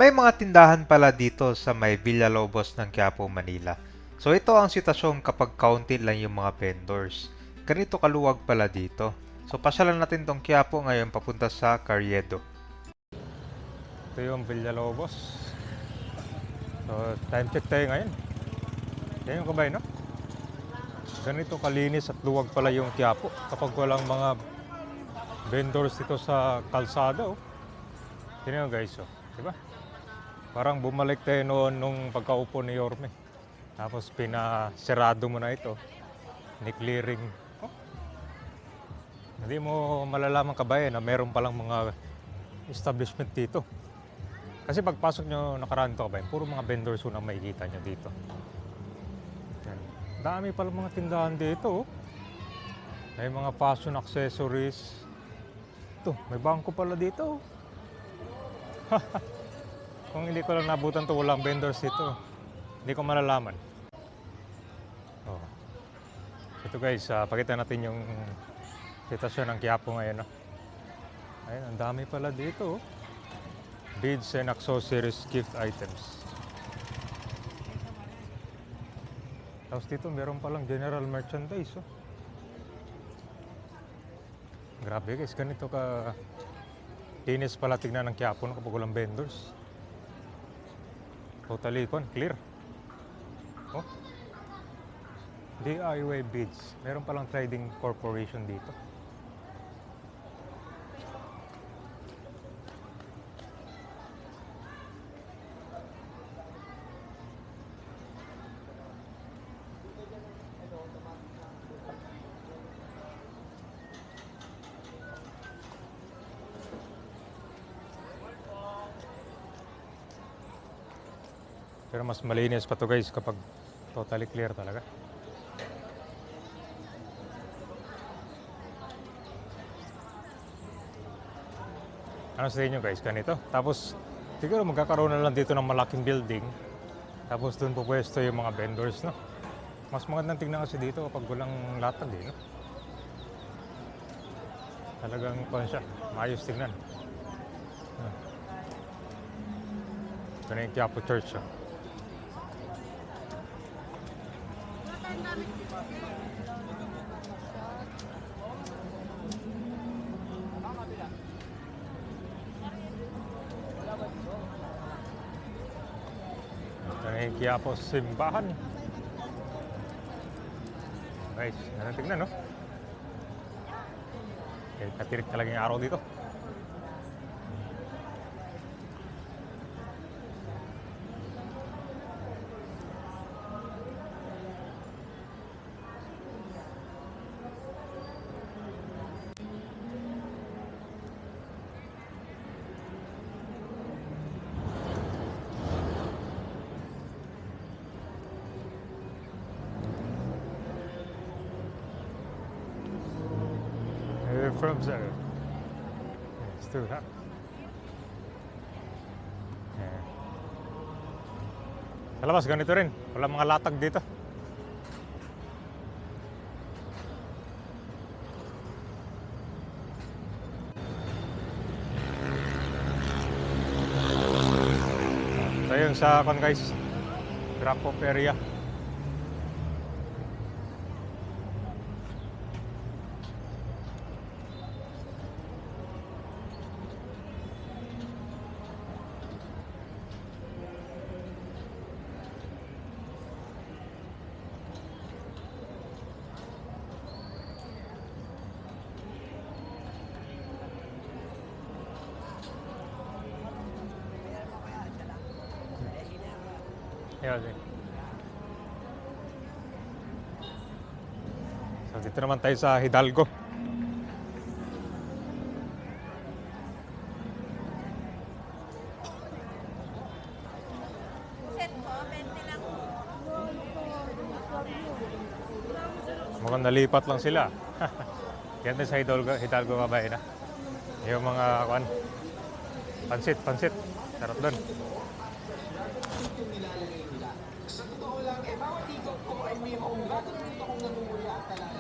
May mga tindahan pala dito sa may Villalobos ng Quiapo, Manila. So ito ang sitwasyon kapag kaunti lang yung mga vendors. Ganito kaluwag pala dito. So pasyalan natin tong Quiapo ngayon papunta sa Carriedo. Ito yung Villalobos. So time check tayo ngayon. Yan yung kabay, no? Ganito kalinis at luwag pala yung Quiapo kapag walang mga vendors dito sa kalsada, oh. Tingnan nyo guys, oh. Diba? Parang bumalik tayo noon nung pagkaupo ni Yorme. Tapos pinasirado mo na ito. Ni-clearing. Oh. Hindi mo malalaman kabayan na meron palang mga establishment dito. Kasi pagpasok nyo nakaraan ito kabayan, puro mga vendors na makikita nyo dito. Yan. Dami palang mga tindahan dito. Oh. May mga fashion accessories. Ito, may bangko pala dito. Kung hindi ko lang nabutan to, walang vendors dito. Hindi ko malalaman. Oh. Ito guys, pakita natin yung sitwasyon ng Quiapo ngayon. No? Ayun, ang dami pala dito. Oh. Beads and accessories, gift items. Tapos dito meron palang general merchandise. Oh. Grabe guys, ganito ka linis pala tignan ng Quiapo no, kapag walang vendors. Totally clear. Oh. DIY beads. Meron palang trading corporation dito. Pero mas malinis pa to guys kapag totally clear talaga. Ano sa inyo guys, ganito. Tapos siguro magkakaroon na lang dito ng malaking building. Tapos doon pupwesto yung mga vendors, no? Mas magandang tingnan kasi dito kapag walang latag eh, no? Talagang kung siya, maayos tingnan. Ito na yung Quiapo Church, oh. Ito na yung Quiapo simbahan. Guys, ganun tignan, no? Katirik talaga yung araw dito. From there. Let's do that. Yeah. Sa labas, ganito rin. Wala mga latag dito. Ito yung sa guys, drop-off area. Yan. So dito naman tayo sa Hidalgo. Mukhang nalipat lang sila. Yan din sa Hidalgo kabae na. Yung mga pansit. Sarap doon. Sa totoo lang, bawat ikot ko ay may maunggat at dito kong namumuya at talaga.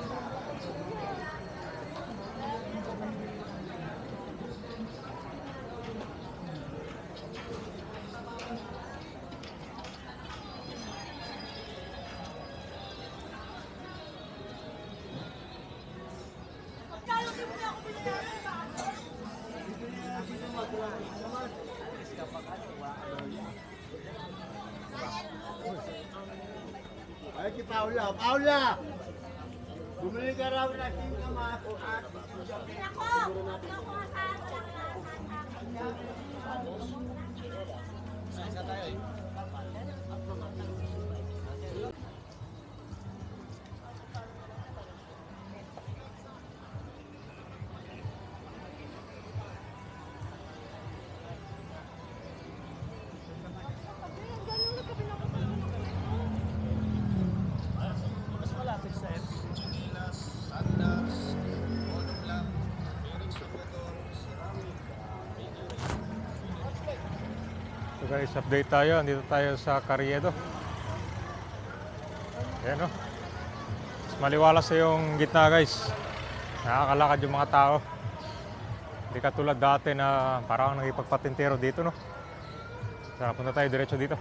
Ay, si Paula. Paula! Bumili ka raw ng singkamas at So guys, update tayo. Andito tayo sa Carriedo. Ayan o. Mas maliwalas sa yung gitna guys. Nakakalakad yung mga tao. Hindi katulad dati na parang nagipagpatintero dito no. Tara, punta tayo diretso dito.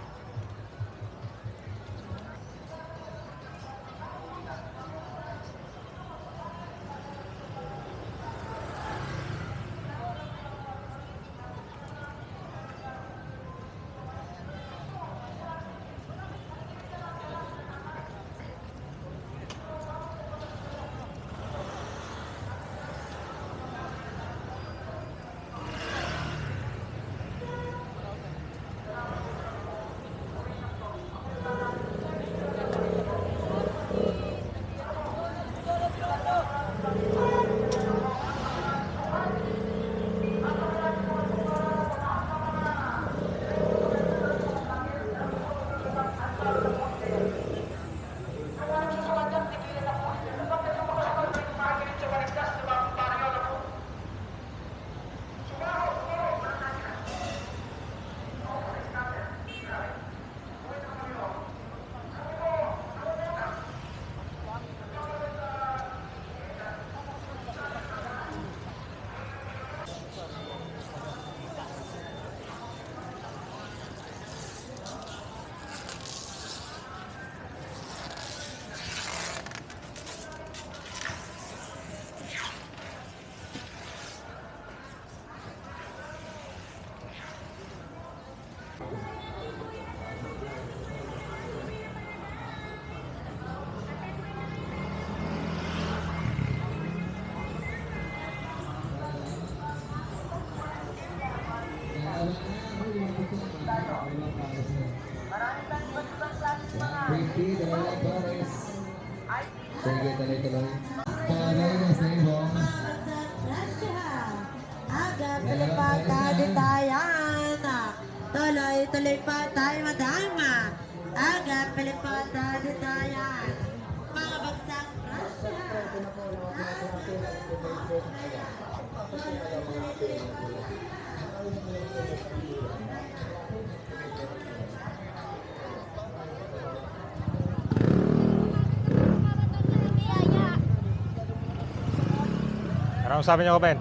Sige, tuloy-tuloy. Tuloy na sa iyo. Aga, tuloy pa tayo tayan. Tuloy pa tayo madama. Aga, tuloy pa tayo tayan. Mga bagsang Russia. Ano sabi niyo, Ben?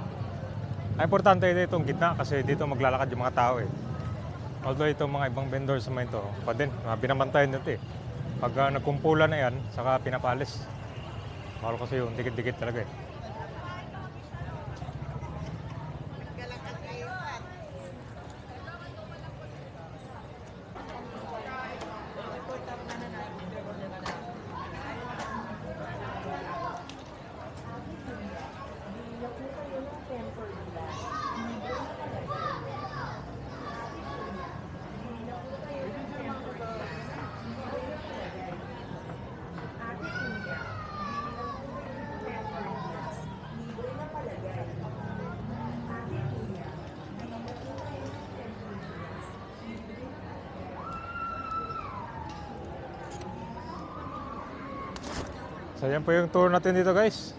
Ang importante itong gitna kasi dito maglalakad yung mga tao eh. Although itong mga ibang vendors naman ito, pa din, binabantayan nito eh. Pag nagkumpulan na yan, saka pinapalis. Bawal kasi yung dikit-dikit talaga eh. So yan po yung tour natin dito guys.